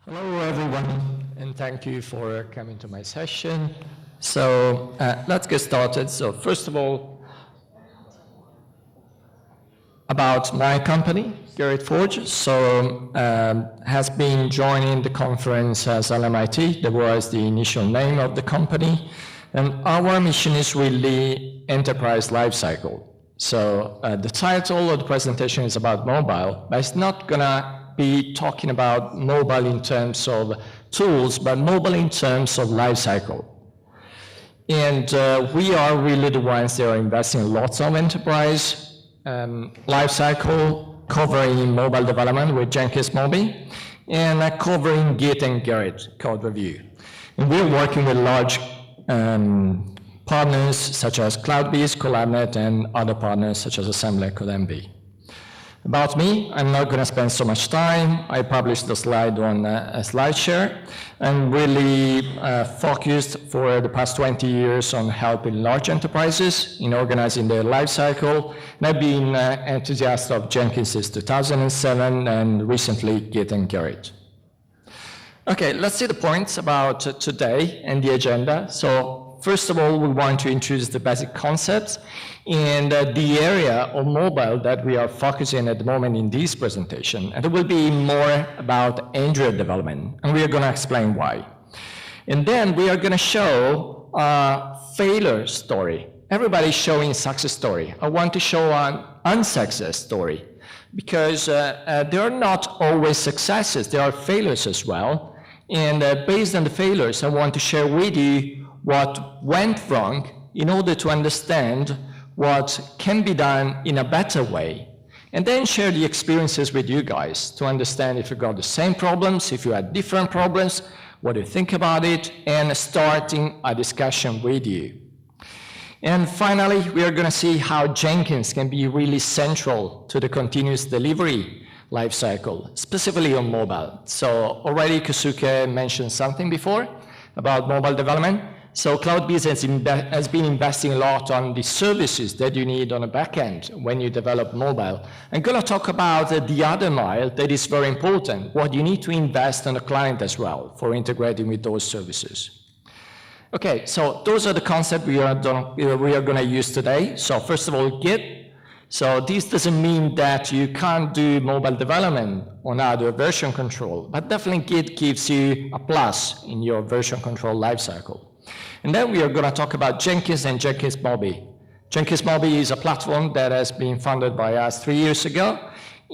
Hello, everyone, and thank you for coming to my session. So let's get started. So first of all, about my company, Garrett Forge. So has been joining the conference as LMIT. That was the initial name of the company. And our mission is really enterprise lifecycle. So the title of the presentation is about mobile, but it's not gonna be talking about mobile in terms of tools, but mobile in terms of lifecycle. And we are really the ones that are investing in lots of enterprise lifecycle, covering mobile development with Jenkins Mobi, and covering Git and Garrett code review. And we're working with large partners such as CloudBees, CollabNet, and other partners such as Assembler, CodeMB. About me, I'm not going to spend so much time. I published the slide on a SlideShare. I'm really focused for the past 20 years on helping large enterprises in organizing their lifecycle. And I've been an enthusiast of Jenkins since 2007 and recently Git and Garrett. Okay, let's see the points about today and the agenda. So first of all, we want to introduce the basic concepts and the area of mobile that we are focusing at the moment in this presentation. And it will be more about Android development, and we are going to explain why. And then we are going to show a failure story. Everybody's showing success story. I want to show an unsuccess story because there are not always successes, there are failures as well. And based on the failures, I want to share with you what went wrong in order to understand what can be done in a better way, and then share the experiences with you guys to understand if you got the same problems, if you had different problems, what do you think about it, and starting a discussion with you. And finally, we are going to see how Jenkins can be really central to the continuous delivery lifecycle, specifically on mobile. So already Kosuke mentioned something before about mobile development. So CloudBees has been investing a lot on the services that you need on the back end when you develop mobile. I'm going to talk about the other mile that is very important, what you need to invest on the client as well for integrating with those services. Okay, so those are the concepts we are going to use today. So first of all, Git. So this doesn't mean that you can't do mobile development on other version control, but definitely Git gives you a plus in your version control lifecycle. And then we are going to talk about Jenkins and Jenkins Mobi. Jenkins Mobi is a platform that has been founded by us 3 years ago,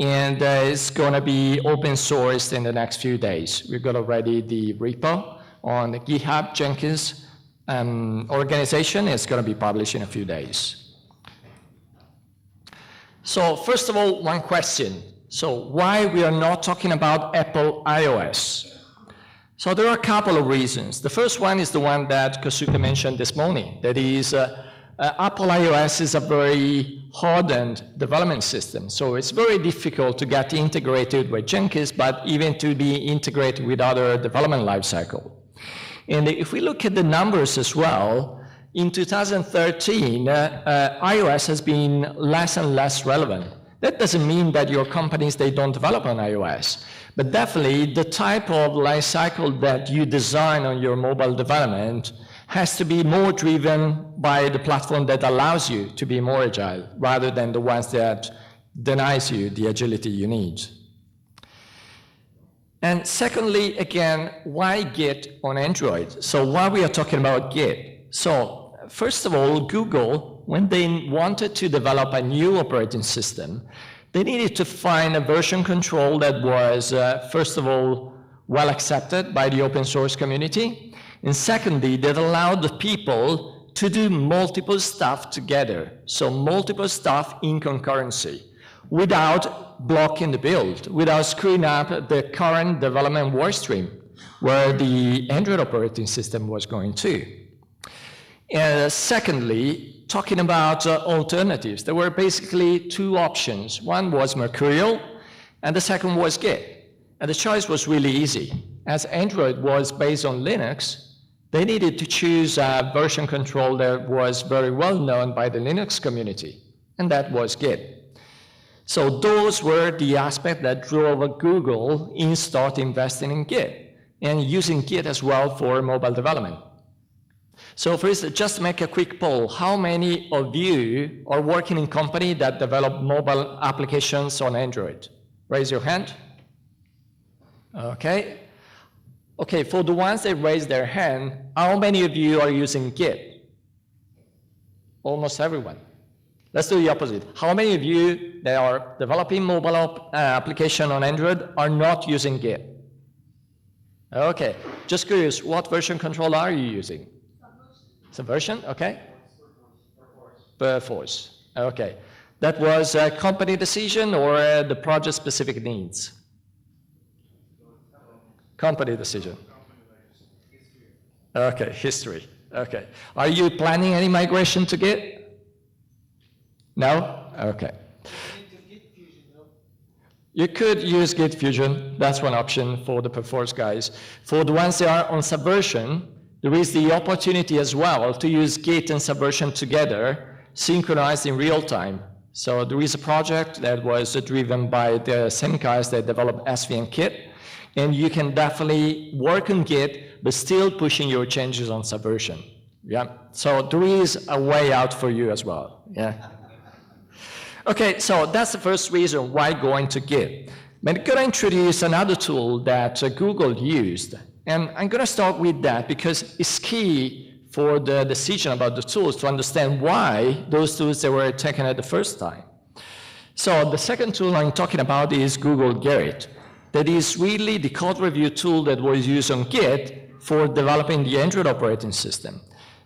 and it's going to be open sourced in the next few days. We've got already the repo on the GitHub Jenkins organization. It's going to be published in a few days. So first of all, one question. So why we are not talking about Apple iOS? So there are a couple of reasons. The first one is the one that Kosuke mentioned this morning. That is, Apple iOS is a very hardened development system. So it's very difficult to get integrated with Jenkins, but even to be integrated with other development lifecycle. And if we look at the numbers as well, in 2013, iOS has been less and less relevant. That doesn't mean that your companies, they don't develop on iOS. But definitely, the type of lifecycle that you design on your mobile development has to be more driven by the platform that allows you to be more agile, rather than the ones that denies you the agility you need. And secondly, again, why Git on Android? So why we are talking about Git? So first of all, Google, when they wanted to develop a new operating system, they needed to find a version control that was, first of all, well accepted by the open source community, and secondly, that allowed the people to do multiple stuff together, so multiple stuff in concurrency, without blocking the build, without screwing up the current development workstream, where the Android operating system was going to. And secondly, talking about alternatives, there were basically two options. One was Mercurial, and the second was Git. And the choice was really easy. As Android was based on Linux, they needed to choose a version control that was very well known by the Linux community, and that was Git. So those were the aspects that drove Google in start investing in Git and using Git as well for mobile development. So first, just make a quick poll. How many of you are working in company that develop mobile applications on Android? Raise your hand. Okay. Okay, for the ones that raise their hand, how many of you are using Git? Almost everyone. Let's do the opposite. How many of you that are developing mobile application on Android are not using Git? Okay, just curious, what version control are you using? Subversion, okay. Perforce, okay. That was a company decision or the project specific needs? Company decision. Okay, history, okay. Are you planning any migration to Git? No? Okay. You could use Git Fusion, that's one option for the Perforce guys. For the ones that are on Subversion, there is the opportunity as well to use Git and Subversion together, synchronized in real time. So there is a project that was driven by the same guys that developed SVN Kit, and you can definitely work on Git, but still pushing your changes on Subversion. Yeah, so there is a way out for you as well, yeah. Okay, so that's the first reason why going to Git. But I'm gonna introduce another tool that Google used. And I'm going to start with that because it's key for the decision about the tools to understand why those tools that were taken at the first time. So the second tool I'm talking about is Google Garrett. That is really the code review tool that was used on Git for developing the Android operating system.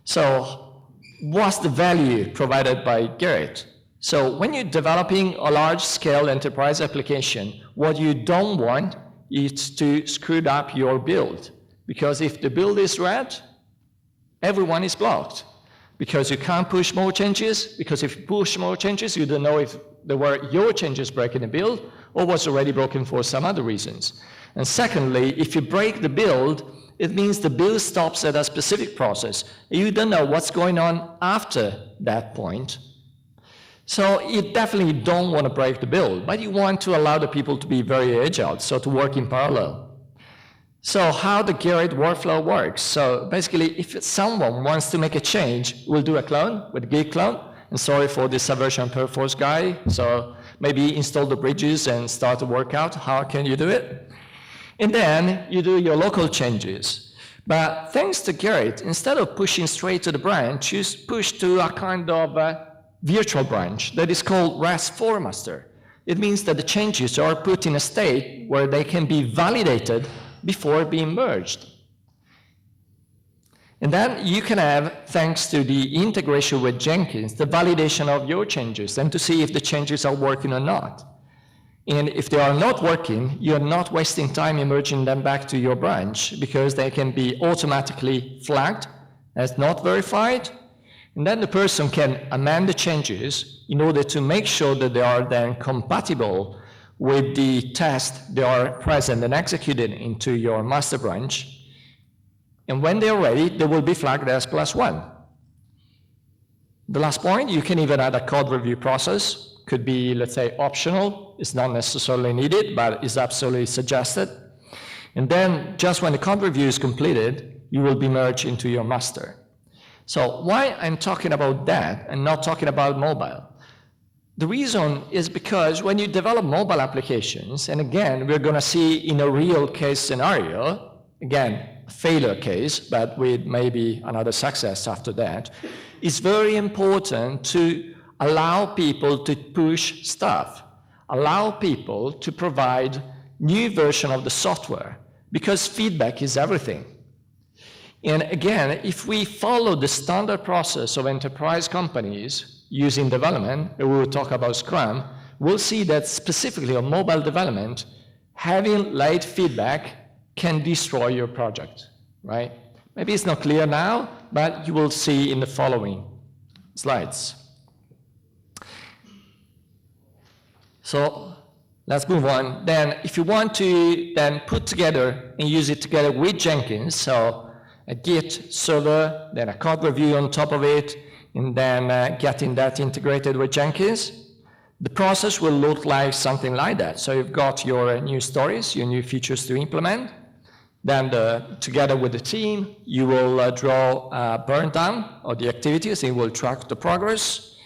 So what's the value provided by Garrett? So when you're developing a large-scale enterprise application, what you don't want is to screw up your build. Because if the build is red, everyone is blocked. Because you can't push more changes, because if you push more changes, you don't know if there were your changes breaking the build or was already broken for some other reasons. And secondly, if you break the build, it means the build stops at a specific process. You don't know what's going on after that point. So you definitely don't want to break the build, but you want to allow the people to be very agile, so to work in parallel. So how the Garrett workflow works. So basically, if someone wants to make a change, we'll do a clone with Git clone. And sorry for the Subversion Perforce guy. So maybe install the bridges and start to work out how can you do it. And then you do your local changes. But thanks to Garrett, instead of pushing straight to the branch, you push to a kind of virtual branch that is called REST master. It means that the changes are put in a state where they can be validated before being merged. And then you can have, thanks to the integration with Jenkins, the validation of your changes and to see if the changes are working or not. And if they are not working, you're not wasting time emerging them back to your branch because they can be automatically flagged as not verified. And then the person can amend the changes in order to make sure that they are then compatible with the test they are present and executed into your master branch. And when they are ready, they will be flagged as +1. The last point, you can even add a code review process. Could be, let's say, optional. It's not necessarily needed, but is absolutely suggested. And then just when the code review is completed, you will be merged into your master. So why I'm talking about that and not talking about mobile? The reason is because when you develop mobile applications, and again, we're going to see in a real case scenario, again, a failure case, but with maybe another success after that, it's very important to allow people to push stuff, allow people to provide new version of the software, because feedback is everything. And again, if we follow the standard process of enterprise companies using development, and we will talk about Scrum, we'll see that specifically on mobile development, having late feedback can destroy your project, right? Maybe it's not clear now, but you will see in the following slides. So let's move on. Then if you want to then put together and use it together with Jenkins, so a Git server, then a code review on top of it, and then getting that integrated with Jenkins, The process will look like something like that. So you've got your new stories, your new features to implement. Then together with the team, you will draw a burn down of the activities, and you will track the progress.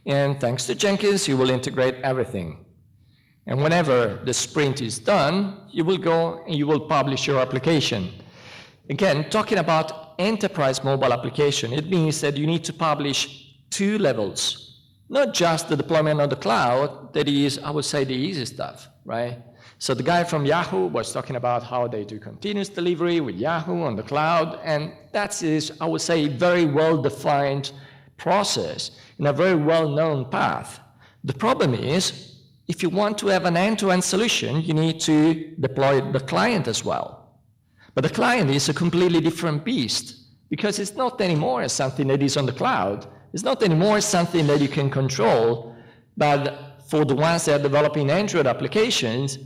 And thanks to Jenkins, you will integrate everything. And whenever the sprint is done, you will go and you will publish your application. Again, talking about enterprise mobile application, it means that you need to publish 2 levels. Not just the deployment on the cloud, that is, I would say, the easy stuff, right? So the guy from Yahoo was talking about how they do continuous delivery with Yahoo on the cloud, and that is, I would say, a very well-defined process and a very well-known path. The problem is, if you want to have an end-to-end solution, you need to deploy the client as well. But the client is a completely different beast, because it's not anymore something that is on the cloud. It's not anymore something that you can control, but for the ones that are developing Android applications,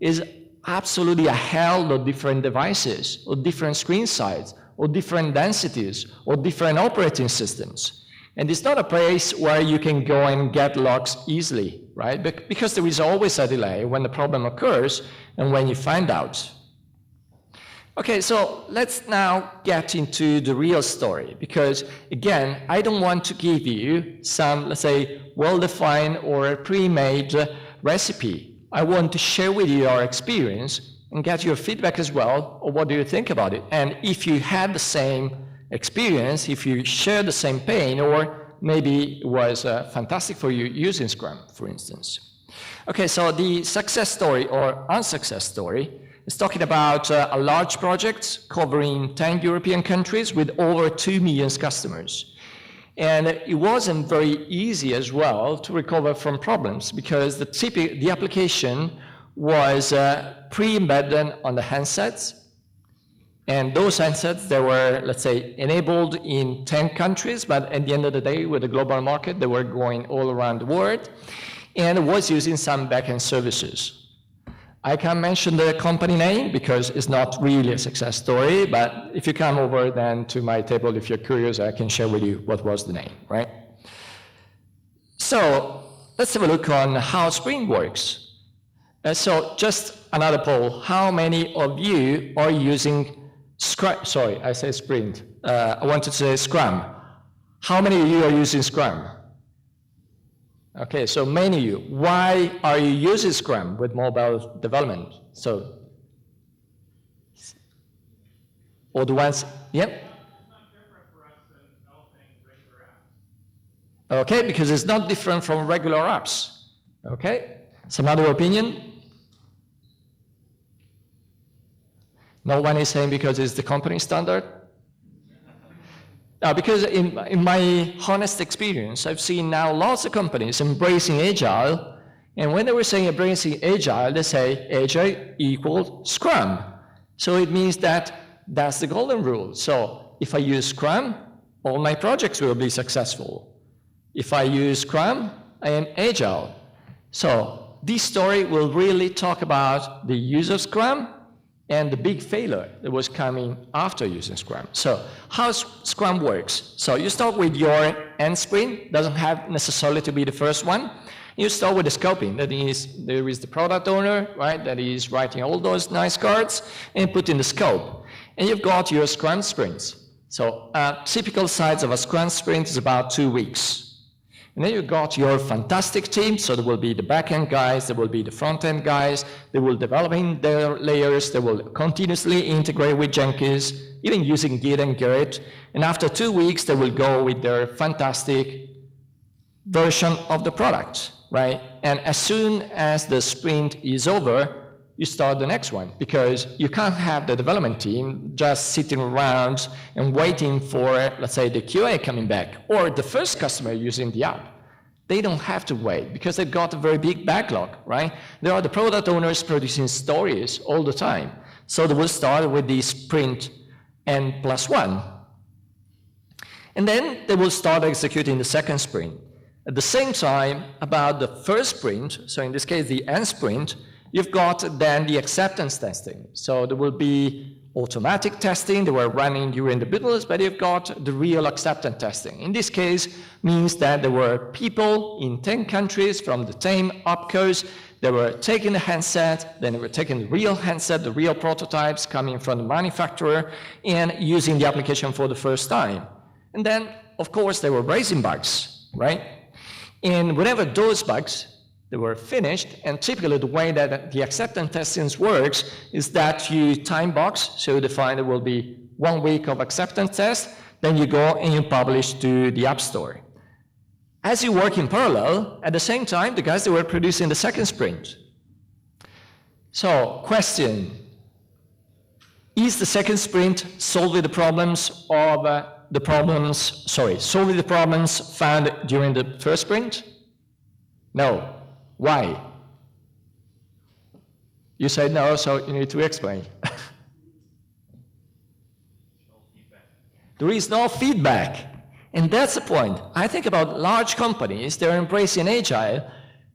is absolutely a hell of different devices, or different screen size, or different densities, or different operating systems. And it's not a place where you can go and get logs easily, right? Because there is always a delay when the problem occurs and when you find out. Okay, so let's now get into the real story, because again, I don't want to give you some, let's say, well-defined or pre-made recipe. I want to share with you our experience and get your feedback as well, or what do you think about it? And if you had the same experience, if you share the same pain, or maybe it was fantastic for you using Scrum, for instance. Okay, so the success story or unsuccess story is talking about a large project covering 10 European countries with over 2 million customers. And it wasn't very easy as well to recover from problems, because the application was pre-embedded on the handsets. And those handsets, they were, let's say, enabled in 10 countries, but at the end of the day, with the global market, they were going all around the world, and was using some backend services. I can't mention the company name because it's not really a success story, but if you come over then to my table, if you're curious, I can share with you what was the name, right? So let's have a look on how Sprint works. So just another poll, how many of you are using Scrum? Sorry, I say Sprint. I wanted to say Scrum. How many of you are using Scrum? Okay, so many of you. Why are you using Scrum with mobile development? So, or the ones, yep. It's not different for us than developing regular apps. Okay, because it's not different from regular apps. Okay, some other opinion? No one is saying because it's the company standard? Because in my honest experience, I've seen now lots of companies embracing Agile, and when they were saying embracing Agile, they say Agile equals Scrum. So it means that that's the golden rule. So if I use Scrum, all my projects will be successful. If I use Scrum, I am Agile. So this story will really talk about the use of Scrum and the big failure that was coming after using Scrum. So how Scrum works. So you start with your end sprint, doesn't have necessarily to be the first one. You start with the scoping, that is, there is the product owner, right, that is writing all those nice cards and put in the scope. And you've got your Scrum sprints. So typical size of a Scrum sprint is about 2 weeks. And then you've got your fantastic team, so there will be the back-end guys, there will be the front-end guys, they will develop in their layers, they will continuously integrate with Jenkins, even using Git and Garrett, and after 2 weeks, they will go with their fantastic version of the product, right? And as soon as the sprint is over, you start the next one, because you can't have the development team just sitting around and waiting for, let's say, the QA coming back, or the first customer using the app. They don't have to wait, because they've got a very big backlog, right? There are the product owners producing stories all the time. So they will start with the sprint N+1. And then they will start executing the second sprint. At the same time, about the first sprint, so in this case, the end sprint, you've got then the acceptance testing. So there will be automatic testing, they were running during the business, but you've got the real acceptance testing. In this case, means that there were people in 10 countries from the 10 opcos. They were taking the handset, then they were taking the real handset, the real prototypes coming from the manufacturer, and using the application for the first time. And then, of course, they were raising bugs, right? And whenever those bugs, they were finished, and typically the way that the acceptance testing works is that you time box, so you define there will be 1 week of acceptance test, then you go and you publish to the App Store. As you work in parallel, at the same time, the guys, they were producing the second sprint. So, question, is the second sprint solving the problems of solving the problems found during the first sprint? No. Why? You said no, so you need to explain. There is no feedback. And that's the point. I think about large companies, they're embracing Agile.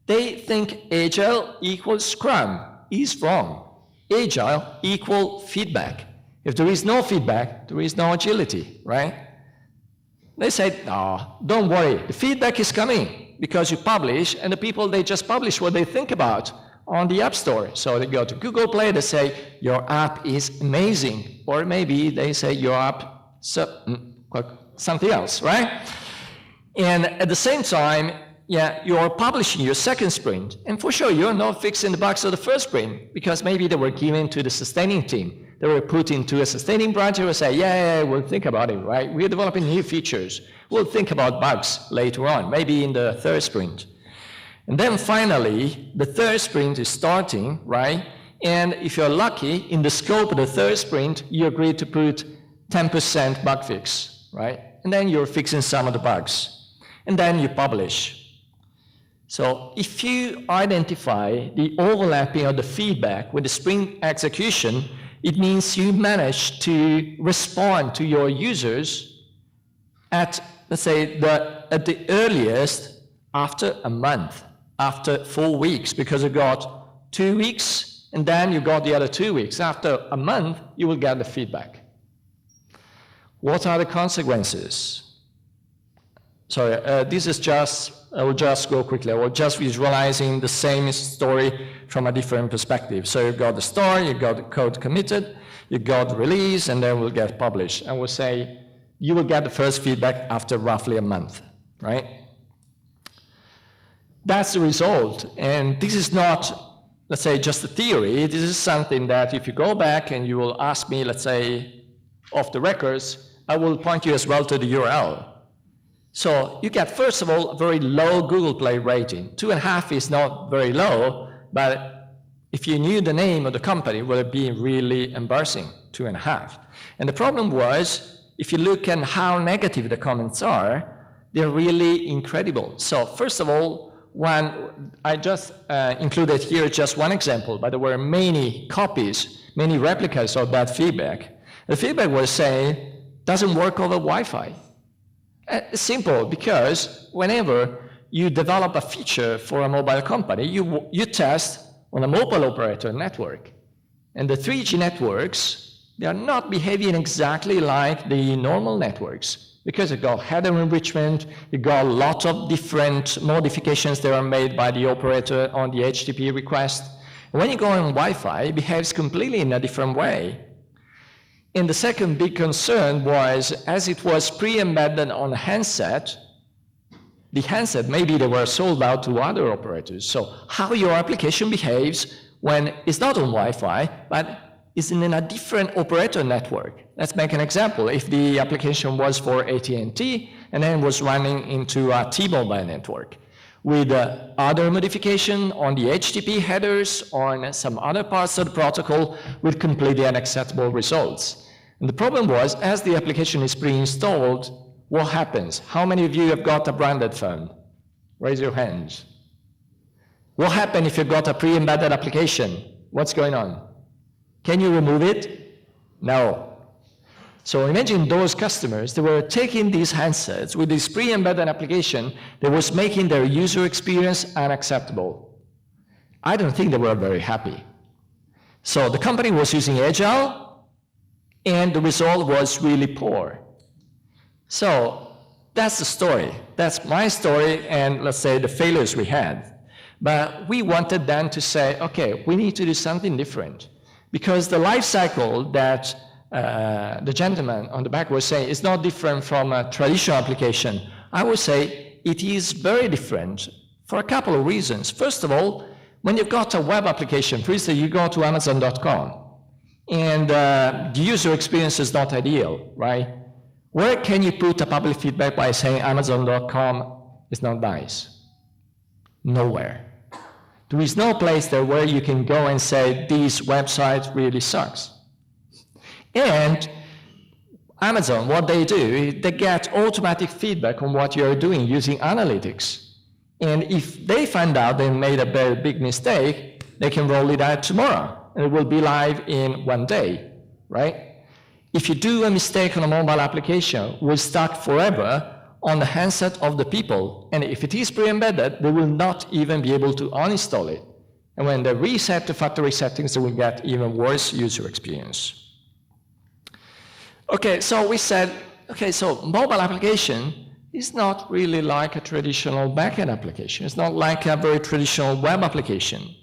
They think Agile equals Scrum. Is wrong. Agile equals feedback. If there is no feedback, there is no agility, right? They said, no, don't worry, the feedback is coming. Because you publish, and the people, they just publish what they think about on the App Store. So they go to Google Play, they say, your app is amazing. Or maybe they say, your app, something else, right? And at the same time, you're publishing your second sprint. And for sure, you're not fixing the bugs of the first sprint, because maybe they were given to the sustaining team. They were put into a sustaining branch and will say, we'll think about it, right? We're developing new features. We'll think about bugs later on, maybe in the third sprint. And then finally, the third sprint is starting, right? And if you're lucky, in the scope of the third sprint, you agree to put 10% bug fix, right? And then you're fixing some of the bugs. And then you publish. So if you identify the overlapping of the feedback with the sprint execution, it means you manage to respond to your users at, let's say, at the earliest after a month, after 4 weeks, because you got 2 weeks, and then you got the other 2 weeks. After a month, you will get the feedback. What are the consequences? Sorry, this is just, I will just go quickly. I will just visualizing the same story from a different perspective. So you've got the start, you've got the code committed, you got the release, and then we'll get published. And we'll say, you will get the first feedback after roughly a month, right? That's the result. And this is not, let's say, just a theory. This is something that if you go back and you will ask me, let's say, off the records, I will point you as well to the URL. So you get, first of all, a very low Google Play rating. 2.5 is not very low, but if you knew the name of the company, it would be really embarrassing, 2.5. And the problem was, if you look at how negative the comments are, they're really incredible. So first of all, I just included here just one example, but there were many copies, many replicas of that feedback. The feedback was saying, doesn't work over Wi-Fi. Simple, because whenever you develop a feature for a mobile company, you test on a mobile operator network. And the 3G networks, they are not behaving exactly like the normal networks, because you got header enrichment, you got a lot of different modifications that are made by the operator on the HTTP request. And when you go on Wi-Fi, it behaves completely in a different way. And the second big concern was, as it was pre-embedded on a handset, the handset, maybe they were sold out to other operators. So how your application behaves when it's not on Wi-Fi, but is in a different operator network. Let's make an example. If the application was for AT&T and then was running into a T-Mobile network, with other modification on the HTTP headers, on some other parts of the protocol, with completely unacceptable results. And the problem was, as the application is pre-installed, what happens? How many of you have got a branded phone? Raise your hands. What happens if you've got a pre-embedded application? What's going on? Can you remove it? No. So imagine those customers, they were taking these handsets with this pre-embedded application that was making their user experience unacceptable. I don't think they were very happy. So the company was using Agile, and the result was really poor. So that's the story. That's my story and, let's say, the failures we had. But we wanted then to say, okay, we need to do something different, because the life cycle that the gentleman on the back was saying is not different from a traditional application. I would say it is very different for a couple of reasons. First of all, when you've got a web application, for instance, you go to Amazon.com, and the user experience is not ideal, right? Where can you put a public feedback by saying Amazon.com is not nice? Nowhere. There is no place there where you can go and say, this website really sucks. And Amazon, what they do, they get automatic feedback on what you're doing using analytics. And if they find out they made a very big mistake, they can roll it out tomorrow, and it will be live in 1 day, right? If you do a mistake on a mobile application, it will stuck forever on the handset of the people. And if it is pre-embedded, they will not even be able to uninstall it. And when they reset the factory settings, they will get even worse user experience. Okay, so we said, okay, so mobile application is not really like a traditional backend application. It's not like a very traditional web application.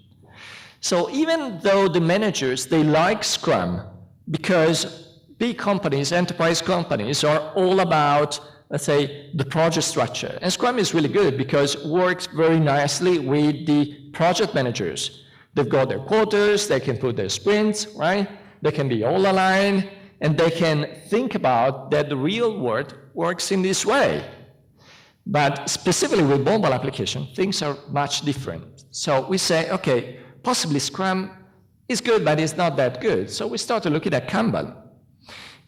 So even though the managers, they like Scrum, because big companies, enterprise companies, are all about, let's say, the project structure. And Scrum is really good because it works very nicely with the project managers. They've got their quotas, they can put their sprints, right? They can be all aligned, and they can think about that the real world works in this way. But specifically with mobile application, things are much different. So we say, okay, possibly Scrum is good, but it's not that good. So we started looking at Kanban.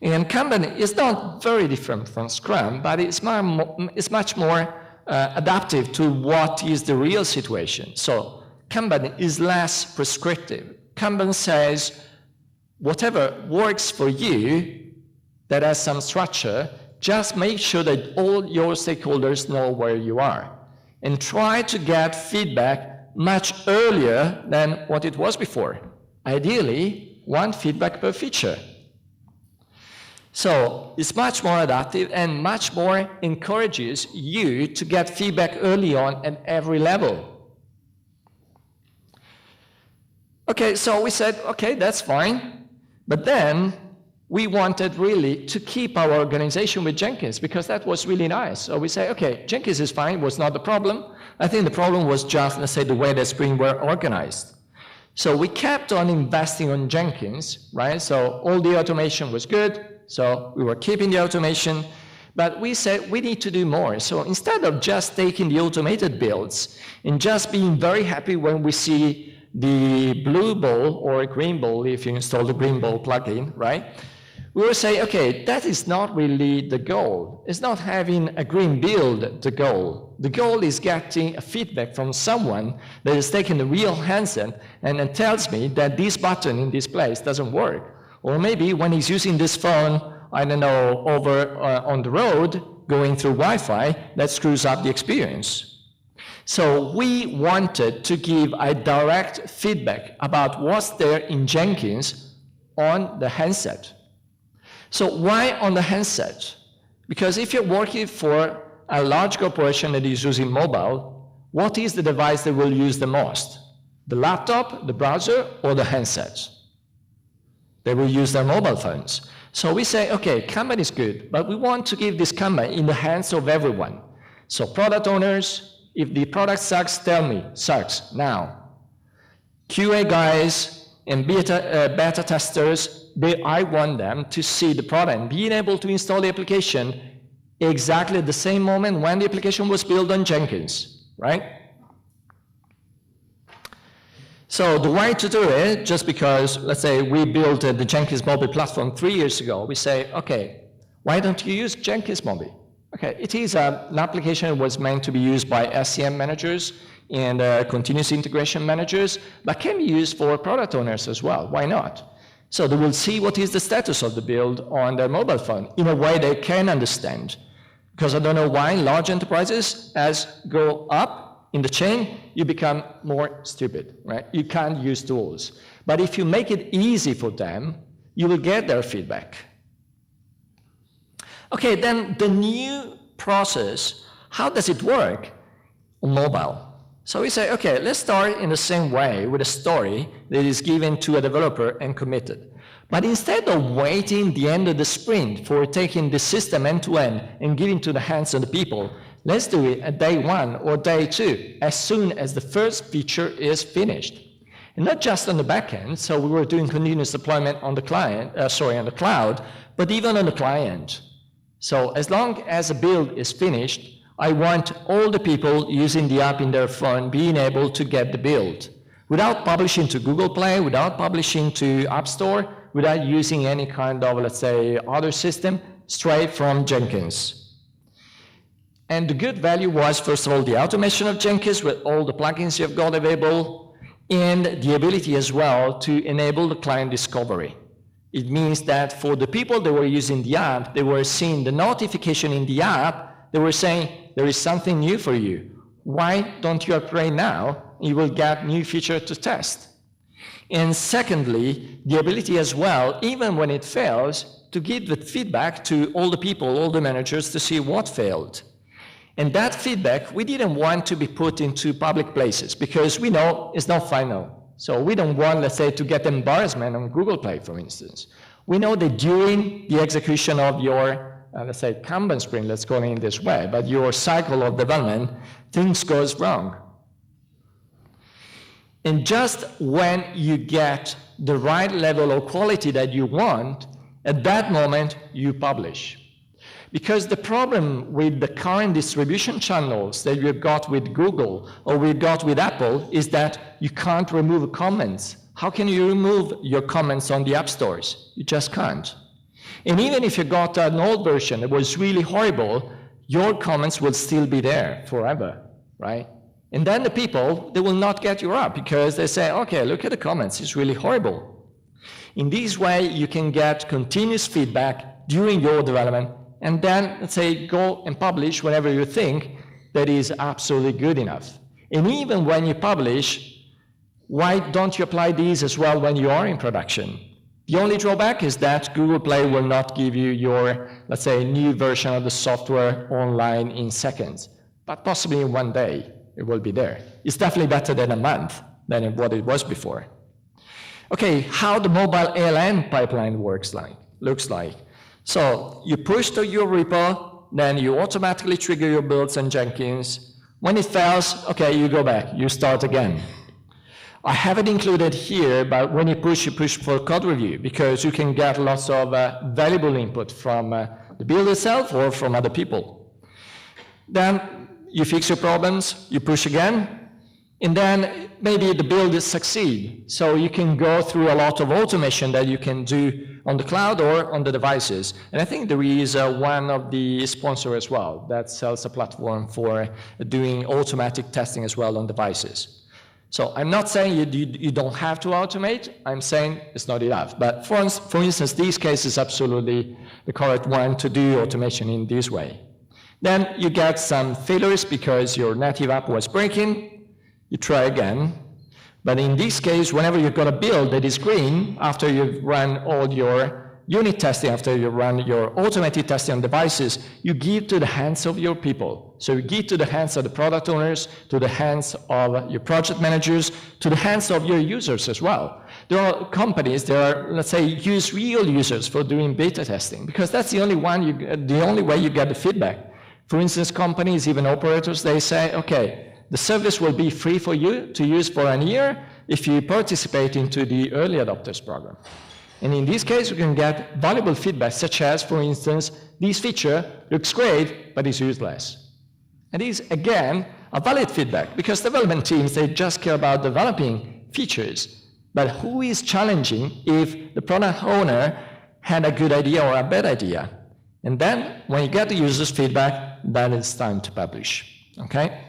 And Kanban is not very different from Scrum, but it's much more adaptive to what is the real situation. So Kanban is less prescriptive. Kanban says, whatever works for you that has some structure, just make sure that all your stakeholders know where you are. And try to get feedback much earlier than what it was before. Ideally, 1 feedback per feature. So it's much more adaptive and much more encourages you to get feedback early on at every level. Okay, so we said, okay, that's fine. But then we wanted really to keep our organization with Jenkins because that was really nice. So we say, okay, Jenkins is fine, was not the problem. I think the problem was just, let's say, the way the Spring were organized. So we kept on investing on Jenkins, right? So all the automation was good. So we were keeping the automation, but we said we need to do more. So instead of just taking the automated builds and just being very happy when we see the blue ball or green ball, if you install the green ball plugin, right? We will say, okay, that is not really the goal. It's not having a green build the goal. The goal is getting a feedback from someone that is taking the real handset and tells me that this button in this place doesn't work. Or maybe when he's using this phone, I don't know, over on the road, going through Wi-Fi, that screws up the experience. So we wanted to give a direct feedback about what's there in Jenkins on the handset. So why on the handset? Because if you're working for a large corporation that is using mobile, what is the device that will use the most? The laptop, the browser, or the handset? They will use their mobile phones. So we say, okay, Kanban is good, but we want to give this Kanban in the hands of everyone. So product owners, if the product sucks, tell me, sucks, now. QA guys and beta testers, I want them to see the product and being able to install the application exactly at the same moment when the application was built on Jenkins, right? So the way to do it, just because, let's say, we built the Jenkins mobile platform 3 years ago, we say, okay, why don't you use Jenkins mobile? Okay, it is an application that was meant to be used by SCM managers and continuous integration managers, but can be used for product owners as well. Why not? So they will see what is the status of the build on their mobile phone in a way they can understand. Because I don't know why large enterprises, as go up in the chain, you become more stupid, right? You can't use tools. But if you make it easy for them you will get their feedback. Okay, then the new process, how does it work on mobile? So we say, okay, let's start in the same way with a story that is given to a developer and committed. But instead of waiting the end of the sprint for taking the system end to end and giving to the hands of the people, let's do it at day 1 or day 2, as soon as the first feature is finished. And not just on the back end, so we were doing continuous deployment on the client, on the cloud, but even on the client. So as long as a build is finished, I want all the people using the app in their phone being able to get the build without publishing to Google Play, without publishing to App Store, without using any kind of, let's say, other system, straight from Jenkins. And the good value was, first of all, the automation of Jenkins with all the plugins you've got available, and the ability as well to enable the client discovery. It means that for the people that were using the app, they were seeing the notification in the app. They were saying, there is something new for you. Why don't you upgrade now? You will get new feature to test. And secondly, the ability as well, even when it fails, to give the feedback to all the people, all the managers, to see what failed. And that feedback, we didn't want to be put into public places because we know it's not final. So we don't want, let's say, to get embarrassment on Google Play, for instance. We know that during the execution of your let's say Kanban sprint, let's call it in this way, but your cycle of development, things goes wrong. And just when you get the right level of quality that you want, at that moment you publish. Because the problem with the current distribution channels that you've got with Google or we've got with Apple is that you can't remove comments. How can you remove your comments on the app stores? You just can't. And even if you got an old version that was really horrible, your comments will still be there forever, right? And then the people, they will not get your app because they say, okay, look at the comments, it's really horrible. In this way, you can get continuous feedback during your development and then, let's say, go and publish whenever you think that is absolutely good enough. And even when you publish, why don't you apply these as well when you are in production? The only drawback is that Google Play will not give you your, let's say, new version of the software online in seconds, but possibly in 1 day it will be there. It's definitely better than a month than what it was before. Okay, how the mobile ALM pipeline looks like. So you push to your repo, then you automatically trigger your builds in Jenkins. When it fails, okay, you go back, you start again. I haven't included here, but when you push for code review because you can get lots of valuable input from the build itself or from other people. Then you fix your problems, you push again, and then maybe the build succeeds. So you can go through a lot of automation that you can do on the cloud or on the devices. And I think there is one of the sponsors as well that sells a platform for doing automatic testing as well on devices. So I'm not saying you don't have to automate, I'm saying it's not enough. But for instance, this case is absolutely the correct one to do automation in this way. Then you get some failures because your native app was breaking, you try again. But in this case, whenever you've got a build that is green, after you've run all your unit testing, after you run your automated testing on devices, you give to the hands of your people. So you give to the hands of the product owners, to the hands of your project managers, to the hands of your users as well. There are companies that are, let's say, use real users for doing beta testing because that's the only way you get the feedback. For instance, companies, even operators, they say, okay, the service will be free for you to use for a year if you participate into the early adopters program. And in this case, you can get valuable feedback, such as, for instance, this feature looks great, but is useless. And this, again, a valid feedback, because development teams, they just care about developing features. But who is challenging if the product owner had a good idea or a bad idea? And then, when you get the user's feedback, then it's time to publish, okay?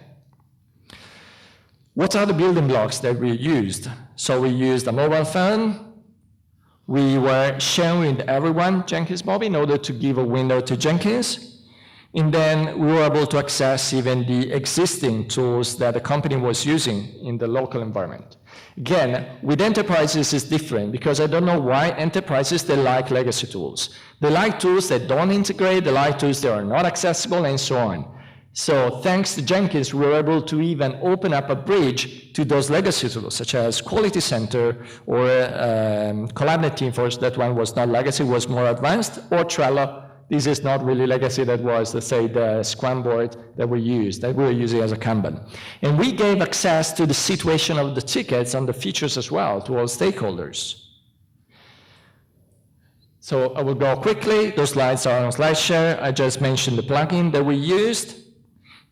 What are the building blocks that we used? So we used a mobile phone. We were sharing with everyone Jenkins Mobile in order to give a window to Jenkins. And then we were able to access even the existing tools that the company was using in the local environment. Again, with enterprises it's different because I don't know why enterprises, they like legacy tools. They like tools that don't integrate, they like tools that are not accessible, and so on. So thanks to Jenkins, we were able to even open up a bridge to those legacy tools, such as Quality Center or Collaborate Teamforce. That one was not legacy, was more advanced, or Trello. This is not really legacy, that was, let's say, the Scrum board that we were using as a Kanban. And we gave access to the situation of the tickets and the features as well to all stakeholders. So I will go quickly. Those slides are on SlideShare. I just mentioned the plugin that we used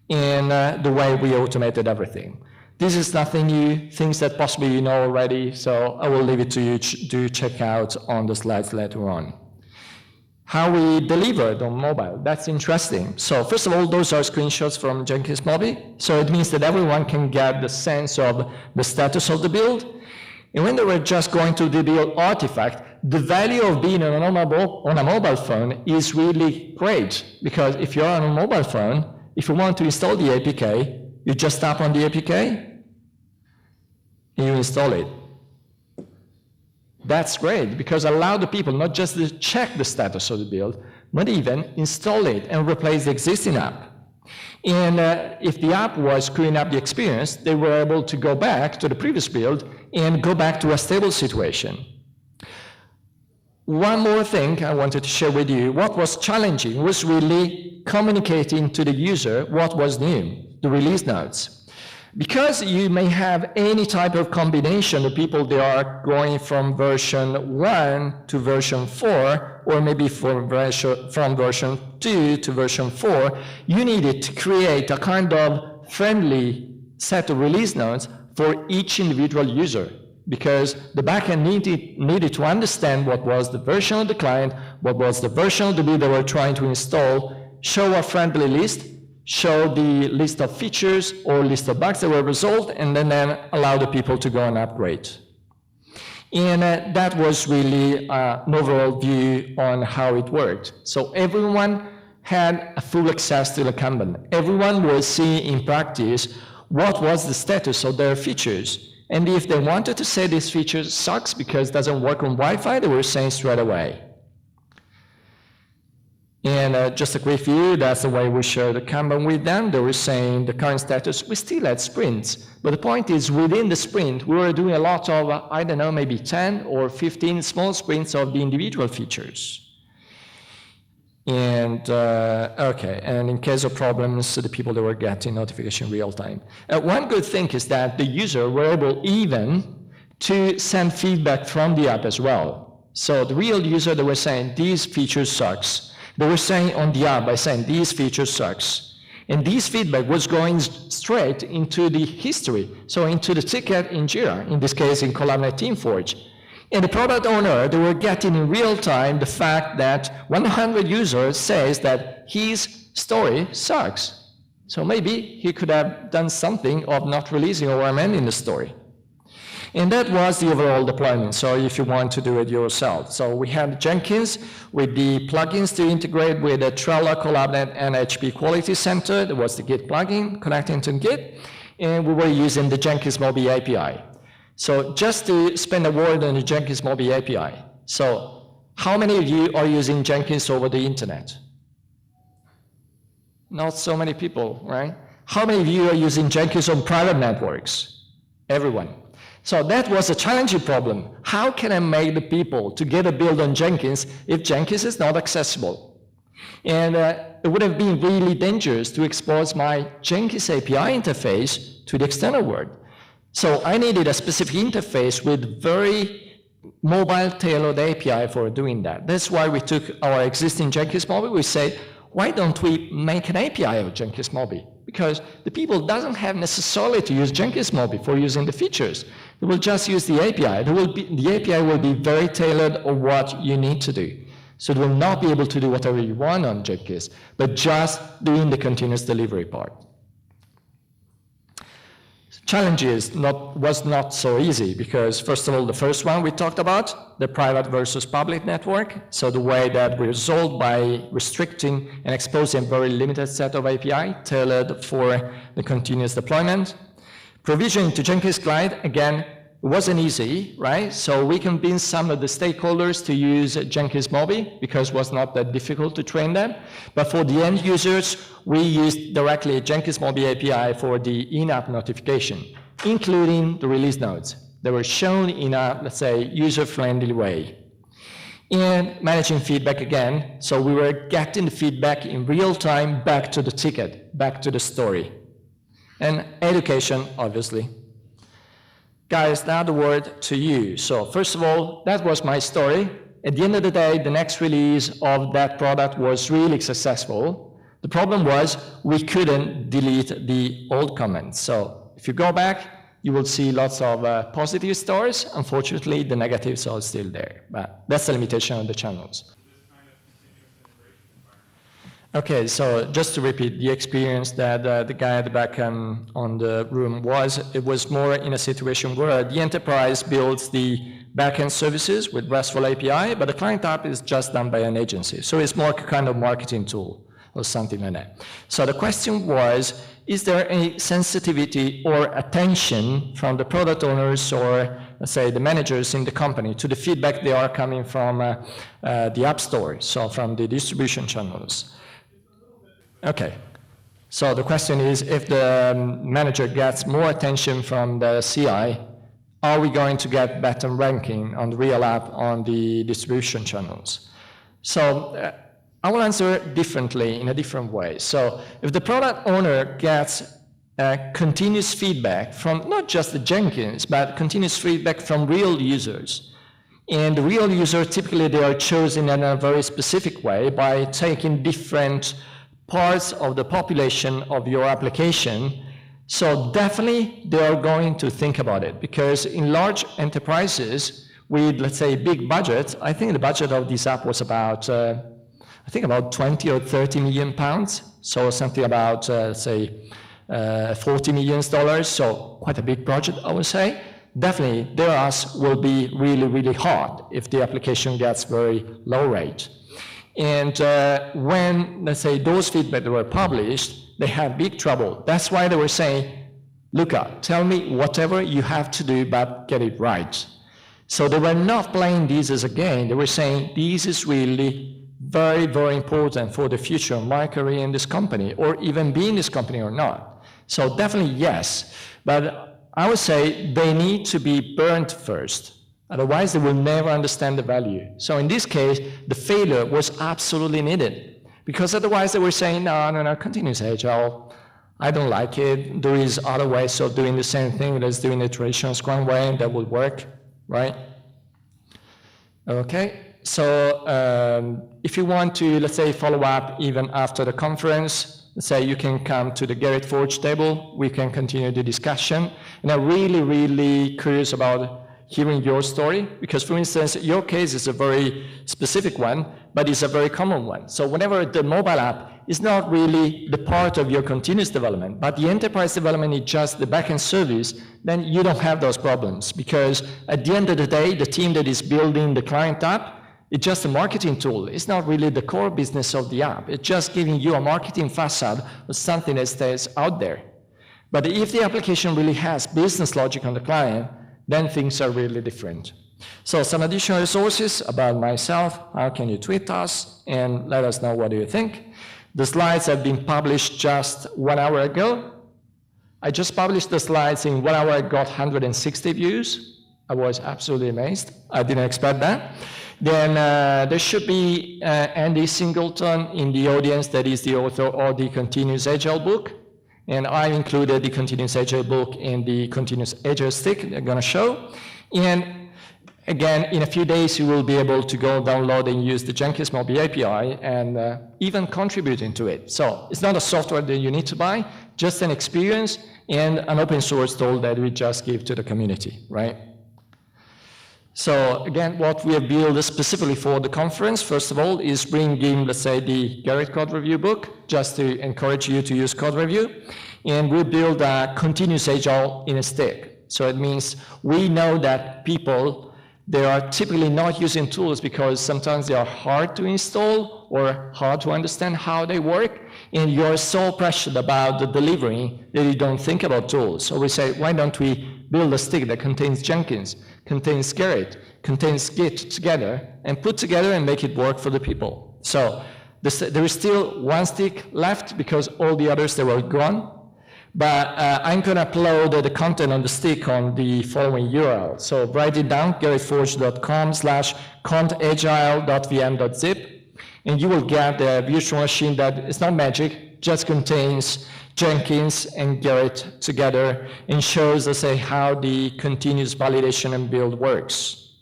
and the way we automated everything. This is nothing new, things that possibly you know already, so I will leave it to you to check out on the slides later on. How we delivered on mobile, that's interesting. So first of all, those are screenshots from Jenkins Mobile. So it means that everyone can get the sense of the status of the build. And when they were just going to the build artifact, the value of being on a mobile phone is really great, because if you're on a mobile phone, if you want to install the APK, you just tap on the APK and you install it. That's great, because allow the people not just to check the status of the build, but even install it and replace the existing app. And if the app was screwing up the experience, they were able to go back to the previous build and go back to a stable situation. One more thing I wanted to share with you, what was challenging was really communicating to the user what was new, the release notes. Because you may have any type of combination of people that are going from version 1 to version 4, or maybe from version 2 to version 4, you needed to create a kind of friendly set of release notes for each individual user, because the backend needed to understand what was the version of the client, what was the version of the build they were trying to install, show a friendly list, show the list of features or list of bugs that were resolved, and then allow the people to go and upgrade. And that was really an overall view on how it worked. So everyone had a full access to the Kanban. Everyone was seeing in practice what was the status of their features. And if they wanted to say this feature sucks because it doesn't work on Wi-Fi, they were saying straight away. And just a quick view, that's the way we share the Kanban with them. They were saying the current status, we still had sprints. But the point is, within the sprint, we were doing a lot of, I don't know, maybe 10 or 15 small sprints of the individual features. And, okay, and in case of problems, the people that were getting notification real time. One good thing is that the user were able even to send feedback from the app as well. So the real user, they were saying, these features sucks. They were saying on the app by saying, these features sucks. And this feedback was going straight into the history, so into the ticket in Jira, in this case in Collaborate Teamforce. And the product owner, they were getting in real time the fact that 100 users says that his story sucks. So maybe he could have done something of not releasing or amending the story. And that was the overall deployment, so if you want to do it yourself. So we had Jenkins with the plugins to integrate with the Trello, Collaborate, and HP Quality Center. There was the Git plugin connecting to Git, and we were using the Jenkins Mobile API. So just to spend a word on the Jenkins Mobile API. So how many of you are using Jenkins over the internet? Not so many people, right? How many of you are using Jenkins on private networks? Everyone. So that was a challenging problem. How can I make the people to get a build on Jenkins if Jenkins is not accessible? And it would have been really dangerous to expose my Jenkins API interface to the external world. So I needed a specific interface with very mobile tailored API for doing that. That's why we took our existing Jenkins Mobile. We said, why don't we make an API of Jenkins Mobile? Because the people doesn't have necessarily to use Jenkins Mobile for using the features. They will just use the API. The API will be very tailored on what you need to do. So it will not be able to do whatever you want on Jenkins, but just doing the continuous delivery part. Challenges was not so easy because, first of all, the first one we talked about, the private versus public network. So the way that we resolved by restricting and exposing a very limited set of API tailored for the continuous deployment. Provisioning to Jenkins client, again, It wasn't easy, right? So we convinced some of the stakeholders to use Jenkins Mobi because it was not that difficult to train them. But for the end users, we used directly Jenkins Mobi API for the in-app notification, including the release notes. They were shown in a, let's say, user-friendly way. And managing feedback again, so we were getting the feedback in real time back to the ticket, back to the story. And education, obviously. Guys, now the word to you. So first of all, that was my story. At the end of the day, the next release of that product was really successful. The problem was we couldn't delete the old comments. So if you go back, you will see lots of positive stories. Unfortunately, the negatives are still there, but that's the limitation of the channels. Okay, so just to repeat, the experience that the guy at the back on the room it was more in a situation where the enterprise builds the backend services with RESTful API, but the client app is just done by an agency. So it's more a kind of marketing tool or something like that. So the question was, is there any sensitivity or attention from the product owners or, let's say, the managers in the company to the feedback they are coming from the App Store, so from the distribution channels? Okay, so the question is, if the manager gets more attention from the CI, are we going to get better ranking on the real app on the distribution channels? So I will answer differently in a different way. So if the product owner gets continuous feedback from not just the Jenkins, but continuous feedback from real users, and the real user, typically they are chosen in a very specific way by taking different parts of the population of your application. So definitely they are going to think about it, because in large enterprises with, let's say, big budgets, I think the budget of this app was about, I think about 20 or 30 million pounds. So something about, say, $40 million. So quite a big project, I would say. Definitely their ask will be really, really hard if the application gets very low rate. And when, let's say, those feedback were published, they had big trouble. That's why they were saying, Luca, tell me whatever you have to do, but get it right. So they were not playing this as a game. They were saying, this is really very, very important for the future of my career in this company, or even be in this company or not. So definitely yes, but I would say they need to be burnt first. Otherwise, they will never understand the value. So in this case, the failure was absolutely needed, because otherwise they were saying, no, continuous agile, I don't like it. There is other ways of doing the same thing. Let's do in the traditional Scrum way, that will work, right? Okay, so if you want to, let's say, follow up even after the conference, let's say you can come to the Garrett Forge table. We can continue the discussion. And I'm really, really curious about hearing your story, because, for instance, your case is a very specific one, but it's a very common one. So whenever the mobile app is not really the part of your continuous development, but the enterprise development is just the backend service, then you don't have those problems, because at the end of the day, the team that is building the client app, it's just a marketing tool. It's not really the core business of the app. It's just giving you a marketing facade of something that stays out there. But if the application really has business logic on the client, then things are really different. So some additional resources about myself. How can you tweet us and let us know what do you think? The slides have been published just 1 hour ago. I just published the slides in 1 hour. I got 160 views. I was absolutely amazed. I didn't expect that. Then there should be Andy Singleton in the audience, that is the author of the Continuous Agile book. And I included the Continuous Agile book in the Continuous Agile stick they're going to show. And again, in a few days, you will be able to go download and use the Jenkins Mobi API and even contribute into it. So it's not a software that you need to buy, just an experience and an open source tool that we just give to the community, right? So again, what we have built specifically for the conference, first of all, is bringing, let's say, the Garrett code review book, just to encourage you to use code review. And we build a continuous agile in a stick. So it means we know that people They are typically not using tools because sometimes they are hard to install or hard to understand how they work, and you're so pressured about the delivery that you don't think about tools. So we say, why don't we build a stick that contains Jenkins, contains Garrett, contains Git together, and put together and make it work for the people. So there is still one stick left because all the others, they were gone. But I'm going to upload the content on the stick on the following URL. So write it down, garrettforge.com/contagile.vm.zip, and you will get the virtual machine that is not magic, just contains Jenkins and Garrett together and shows, let's say, how the continuous validation and build works.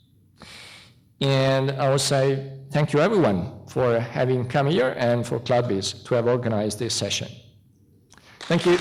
And I will say thank you, everyone, for having come here and for CloudBees to have organized this session. Thank you.